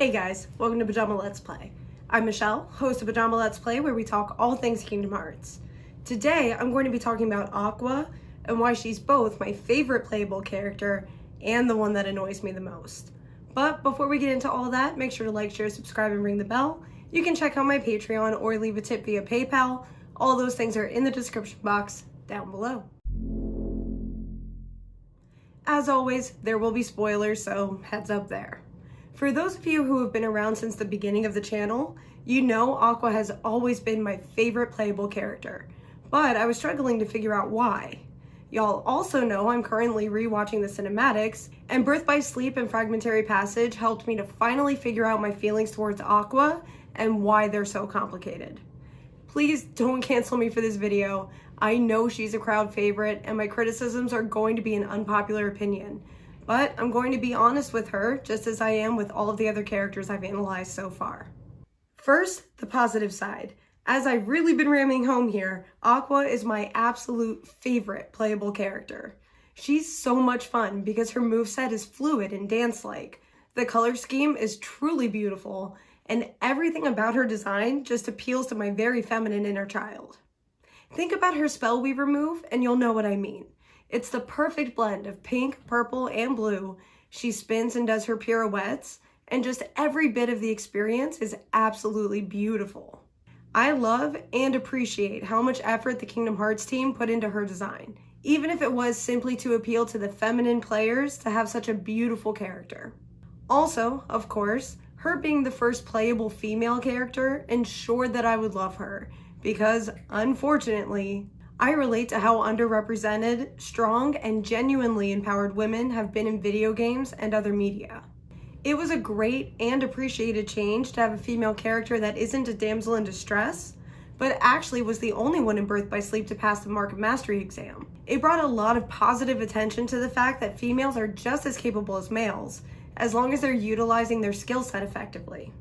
Hey guys, welcome to Pajama Let's Play. I'm Michelle, host of Pajama Let's Play, where we talk all things Kingdom Hearts. Today, I'm going to be talking about Aqua and why she's both my favorite playable character and the one that annoys me the most. But before we get into all that, make sure to like, share, subscribe, and ring the bell. You can check out my Patreon or leave a tip via PayPal. All those things are in the description box down below. As always, there will be spoilers, so heads up there. For those of you who have been around since the beginning of the channel, you know Aqua has always been my favorite playable character, but I was struggling to figure out why. Y'all also know I'm currently rewatching the cinematics, and Birth by Sleep and Fragmentary Passage helped me to finally figure out my feelings towards Aqua and why they're so complicated. Please don't cancel me for this video. I know she's a crowd favorite, and my criticisms are going to be an unpopular opinion. But I'm going to be honest with her, just as I am with all of the other characters I've analyzed so far. First, the positive side. As I've really been ramming home here, Aqua is my absolute favorite playable character. She's so much fun because her moveset is fluid and dance-like. The color scheme is truly beautiful, and everything about her design just appeals to my very feminine inner child. Think about her Spellweaver move, and you'll know what I mean. It's the perfect blend of pink, purple, and blue. She spins and does her pirouettes, and just every bit of the experience is absolutely beautiful. I love and appreciate how much effort the Kingdom Hearts team put into her design, even if it was simply to appeal to the feminine players to have such a beautiful character. Also, of course, her being the first playable female character ensured that I would love her, because unfortunately, I relate to how underrepresented, strong, and genuinely empowered women have been in video games and other media. It was a great and appreciated change to have a female character that isn't a damsel in distress, but actually was the only one in Birth by Sleep to pass the Mark of Mastery exam. It brought a lot of positive attention to the fact that females are just as capable as males, as long as they're utilizing their skill set effectively.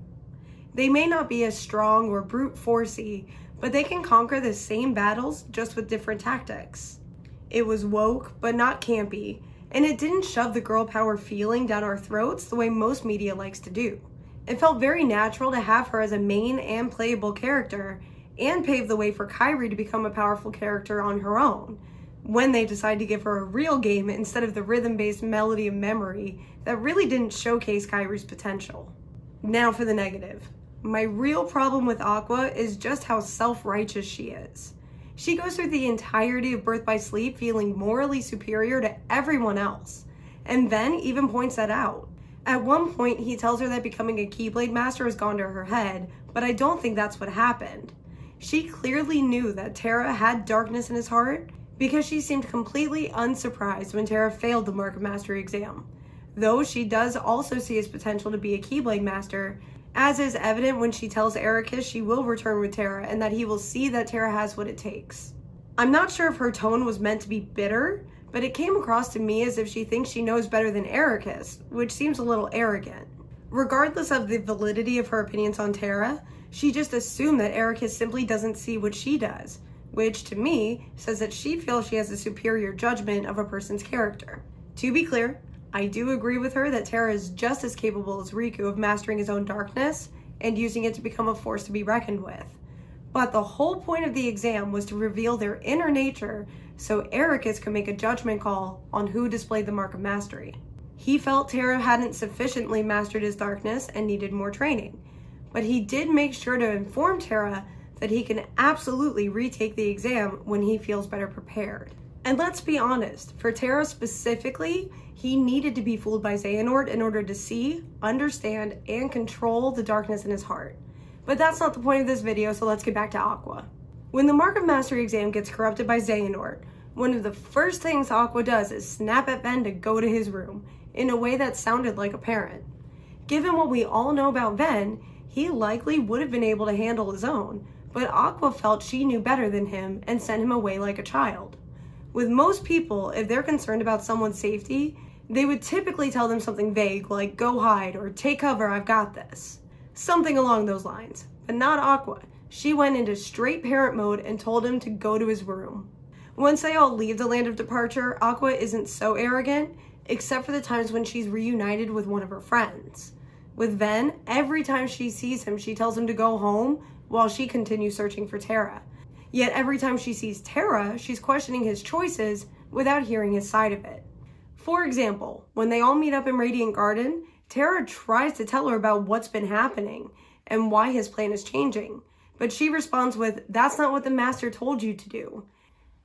They may not be as strong or brute forcey, but they can conquer the same battles just with different tactics. It was woke, but not campy, and it didn't shove the girl power feeling down our throats the way most media likes to do. It felt very natural to have her as a main and playable character, and pave the way for Kairi to become a powerful character on her own, when they decided to give her a real game instead of the rhythm-based melody of memory that really didn't showcase Kairi's potential. Now for the negative. My real problem with Aqua is just how self-righteous she is. She goes through the entirety of Birth by Sleep feeling morally superior to everyone else, and then even points that out. At one point, he tells her that becoming a Keyblade Master has gone to her head, but I don't think that's what happened. She clearly knew that Terra had darkness in his heart because she seemed completely unsurprised when Terra failed the Mark of Mastery exam. Though she does also see his potential to be a Keyblade Master, as is evident when she tells Ericus she will return with Terra and that he will see that Terra has what it takes. I'm not sure if her tone was meant to be bitter, but it came across to me as if she thinks she knows better than Ericus, which seems a little arrogant. Regardless of the validity of her opinions on Terra, she just assumed that Ericus simply doesn't see what she does, which to me says that she feels she has a superior judgment of a person's character. To be clear, I do agree with her that Terra is just as capable as Riku of mastering his own darkness and using it to become a force to be reckoned with. But the whole point of the exam was to reveal their inner nature so Ericus could make a judgment call on who displayed the Mark of Mastery. He felt Terra hadn't sufficiently mastered his darkness and needed more training, but he did make sure to inform Terra that he can absolutely retake the exam when he feels better prepared. And let's be honest, for Terra specifically, he needed to be fooled by Xehanort in order to see, understand, and control the darkness in his heart. But that's not the point of this video, so let's get back to Aqua. When the Mark of Mastery exam gets corrupted by Xehanort, one of the first things Aqua does is snap at Ven to go to his room, in a way that sounded like a parent. Given what we all know about Ven, he likely would have been able to handle his own, but Aqua felt she knew better than him and sent him away like a child. With most people, if they're concerned about someone's safety, they would typically tell them something vague like, "Go hide," or "Take cover, I've got this." Something along those lines. But not Aqua. She went into straight parent mode and told him to go to his room. Once they all leave the land of departure, Aqua isn't so arrogant, except for the times when she's reunited with one of her friends. With Ven, every time she sees him, she tells him to go home while she continues searching for Terra. Yet every time she sees Terra, she's questioning his choices without hearing his side of it. For example, when they all meet up in Radiant Garden, Terra tries to tell her about what's been happening and why his plan is changing, but she responds with, "That's not what the Master told you to do."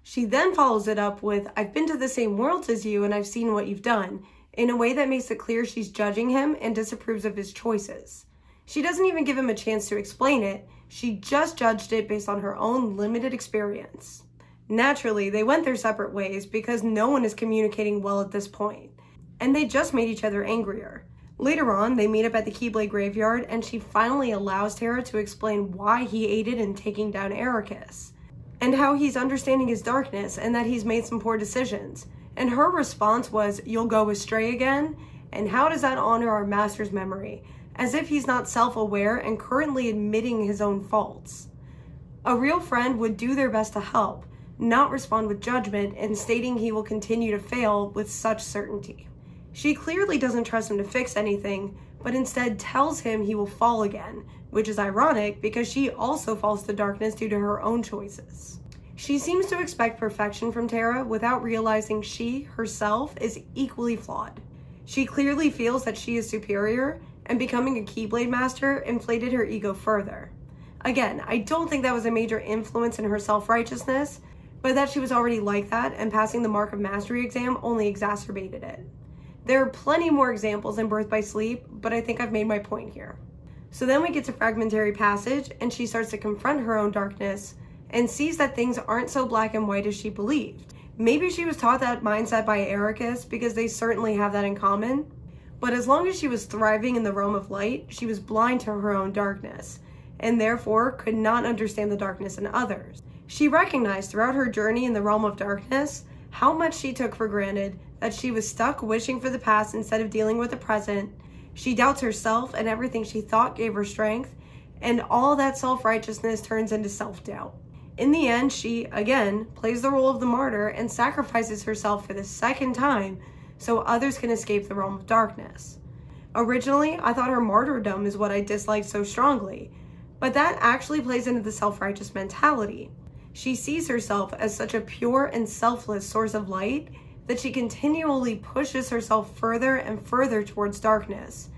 She then follows it up with, "I've been to the same worlds as you and I've seen what you've done," in a way that makes it clear she's judging him and disapproves of his choices. She doesn't even give him a chance to explain it, she just judged it based on her own limited experience. Naturally, they went their separate ways because no one is communicating well at this point, and they just made each other angrier. Later on, they meet up at the Keyblade graveyard and she finally allows Terra to explain why he aided in taking down Ericus, and how he's understanding his darkness and that he's made some poor decisions. And her response was, "You'll go astray again? And how does that honor our master's memory?" As if he's not self-aware and currently admitting his own faults. A real friend would do their best to help, not respond with judgment and stating he will continue to fail with such certainty. She clearly doesn't trust him to fix anything, but instead tells him he will fall again, which is ironic because she also falls to darkness due to her own choices. She seems to expect perfection from Terra without realizing she, herself, is equally flawed. She clearly feels that she is superior, and becoming a Keyblade Master inflated her ego further. Again, I don't think that was a major influence in her self-righteousness, but that she was already like that and passing the Mark of Mastery exam only exacerbated it. There are plenty more examples in Birth by Sleep, but I think I've made my point here. So then we get to Fragmentary Passage, and she starts to confront her own darkness and sees that things aren't so black and white as she believed. Maybe she was taught that mindset by Ericus because they certainly have that in common. But as long as she was thriving in the realm of light, she was blind to her own darkness, and therefore could not understand the darkness in others. She recognized throughout her journey in the realm of darkness how much she took for granted, that she was stuck wishing for the past instead of dealing with the present. She doubts herself and everything she thought gave her strength, and all that self-righteousness turns into self-doubt. In the end, she, again, plays the role of the martyr and sacrifices herself for the second time so others can escape the realm of darkness. Originally, I thought her martyrdom is what I disliked so strongly, but that actually plays into the self-righteous mentality. She sees herself as such a pure and selfless source of light that she continually pushes herself further and further towards darkness.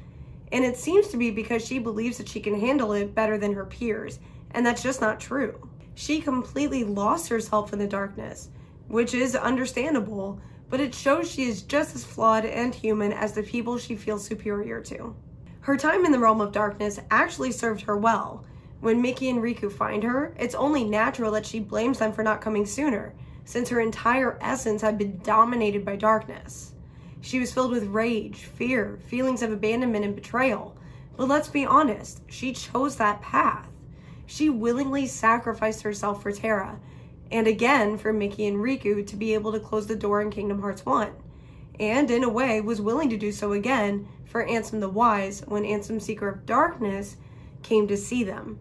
And it seems to be because she believes that she can handle it better than her peers, and that's just not true. She completely lost herself in the darkness, which is understandable, but it shows she is just as flawed and human as the people she feels superior to. Her time in the realm of darkness actually served her well. When Mickey and Riku find her, it's only natural that she blames them for not coming sooner, since her entire essence had been dominated by darkness. She was filled with rage, fear, feelings of abandonment and betrayal. But let's be honest, she chose that path. She willingly sacrificed herself for Terra, and again for Mickey and Riku to be able to close the door in Kingdom Hearts 1. And in a way was willing to do so again for Ansem the Wise when Ansem Seeker of Darkness came to see them.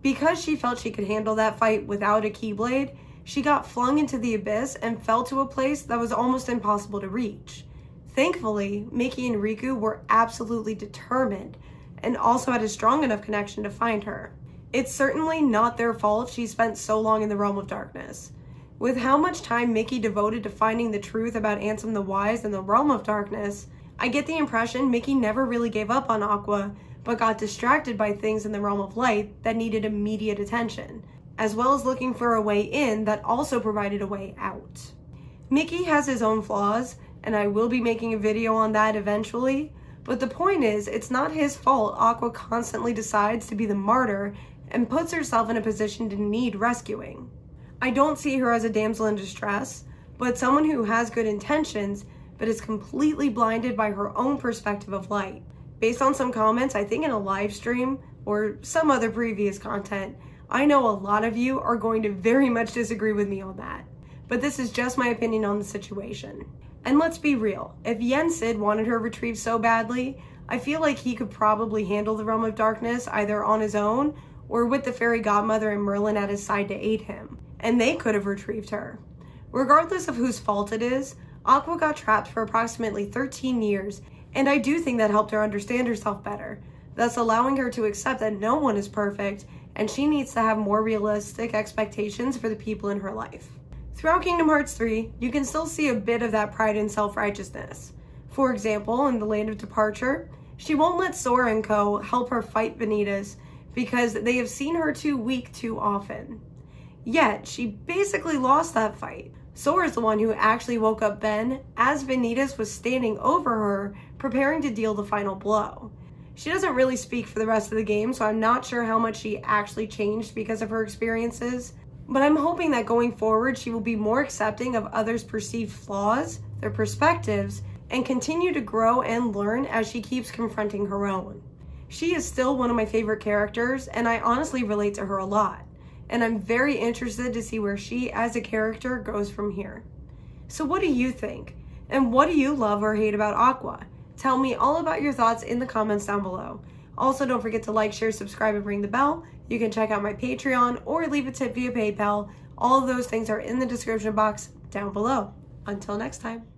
Because she felt she could handle that fight without a Keyblade, she got flung into the abyss and fell to a place that was almost impossible to reach. Thankfully, Mickey and Riku were absolutely determined and also had a strong enough connection to find her. It's certainly not their fault she spent so long in the realm of darkness. With how much time Mickey devoted to finding the truth about Ansem the Wise in the realm of darkness, I get the impression Mickey never really gave up on Aqua, but got distracted by things in the realm of light that needed immediate attention, as well as looking for a way in that also provided a way out. Mickey has his own flaws, and I will be making a video on that eventually, but the point is, it's not his fault Aqua constantly decides to be the martyr and puts herself in a position to need rescuing. I don't see her as a damsel in distress, but someone who has good intentions, but is completely blinded by her own perspective of light. Based on some comments, I think in a live stream, or some other previous content, I know a lot of you are going to very much disagree with me on that. But this is just my opinion on the situation. And let's be real, if Yen Sid wanted her retrieved so badly, I feel like he could probably handle the Realm of Darkness either on his own or with the fairy godmother and Merlin at his side to aid him, and they could have retrieved her. Regardless of whose fault it is, Aqua got trapped for approximately 13 years, and I do think that helped her understand herself better. thus allowing her to accept that no one is perfect and she needs to have more realistic expectations for the people in her life. Throughout Kingdom Hearts 3, you can still see a bit of that pride and self-righteousness. For example, in the Land of Departure, she won't let Sora and co. help her fight Vanitas because they have seen her too weak too often. Yet, she basically lost that fight. Sora's the one who actually woke up Ben as Vanitas was standing over her, preparing to deal the final blow. She doesn't really speak for the rest of the game, so I'm not sure how much she actually changed because of her experiences, but I'm hoping that going forward she will be more accepting of others' perceived flaws, their perspectives, and continue to grow and learn as she keeps confronting her own. She is still one of my favorite characters, and I honestly relate to her a lot, and I'm very interested to see where she as a character goes from here. So what do you think? And what do you love or hate about Aqua? Tell me all about your thoughts in the comments down below. Also, don't forget to like, share, subscribe, and ring the bell. You can check out my Patreon or leave a tip via PayPal. All of those things are in the description box down below. Until next time.